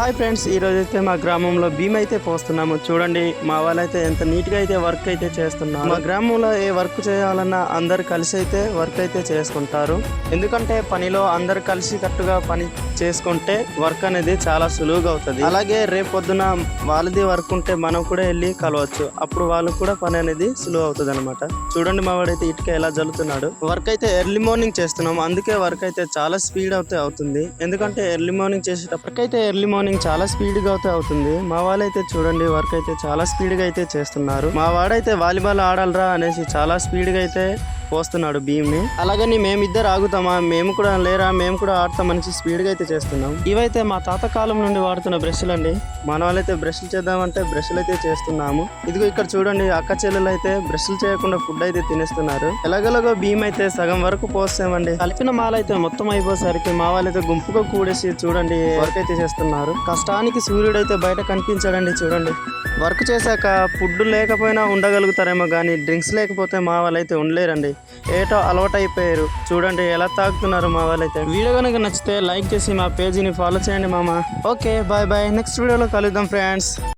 Hi friends, ఈరోజు అయితే మా గ్రామంలో భీమ్ అయితే పోస్తున్నాము. చూడండి, మా వాళ్ళైతే ఎంత నీట్గా అయితే వర్క్ అయితే చేస్తున్నారు. మా గ్రామంలో ఏ వర్క్ చేయాలన్నా అందరు కలిసి అయితే వర్క్ అయితే చేసుకుంటారు. ఎందుకంటే పనిలో అందరు కలిసి కట్టుగా పని చేసుకుంటే వర్క్ అనేది చాలా సులువుగా అవుతుంది. అలాగే రేపు పొద్దున వాళ్ళది వర్క్ ఉంటే మనం కూడా వెళ్ళి కలవచ్చు. అప్పుడు వాళ్ళకు కూడా పని అనేది సులువు అవుతుంది అనమాట. చూడండి, మా వాడైతే ఇటుక ఎలా జల్లుతున్నాడు. వర్క్ అయితే ఎర్లీ మార్నింగ్ చేస్తున్నాం, అందుకే వర్క్ అయితే చాలా స్పీడ్ అయితే అవుతుంది. ఎందుకంటే ఎర్లీ మార్నింగ్ చేసేటప్పటికైతే ఎర్లీ మార్నింగ్ చాలా స్పీడ్ గా అయితే అవుతుంది. మా వాళ్ళైతే చూడండి వర్క్ అయితే చాలా స్పీడ్ గా అయితే చేస్తున్నారు. మా వాడైతే వాలీబాల్ ఆడాలరా అనేసి చాలా స్పీడ్ గా అయితే పోస్తున్నాడు భీమ్ ని. అలాగని మేమిద్దరు ఆగుతామా, మేము కూడా లేరా, మేము కూడా ఆడతామనేసి స్పీడ్ గా అయితే చేస్తున్నాం. ఇవైతే మా తాత కాలం నుండి వాడుతున్న బ్రష్లు అండి. మన వాళ్ళైతే బ్రష్లు చేద్దామంటే బ్రష్లు అయితే చేస్తున్నాము. ఇదిగో ఇక్కడ చూడండి, అక్క చెల్లెలు అయితే బ్రష్లు చేయకుండా ఫుడ్ అయితే తినేస్తున్నారు. ఎలాగోలాగో భీమ్ అయితే సగం వరకు పోస్తామండి. కలిపిన మాలైతే మొత్తం అయిపోసరికి మా వాళ్ళైతే గుంపుగా కూడేసి చూడండి వర్క్ అయితే చేస్తున్నారు. కష్టానికి సూర్యుడు అయితే బయట కనిపించాడండి. చూడండి, వర్క్ చేశాక ఫుడ్ లేకపోయినా ఉండగలుగుతారేమో కానీ డ్రింక్స్ లేకపోతే మా వాళ్ళైతే ఉండలేరండి. ఏటో అలవాటు అయిపోయారు. చూడండి ఎలా తాగుతున్నారు మా వాళ్ళైతే. వీడియో కనుక నచ్చితే లైక్ చేసి మా పేజీని ఫాలో చేయండి మామ. Okay, bye bye. నెక్స్ట్ వీడియోలో కలుద్దాం ఫ్రెండ్స్.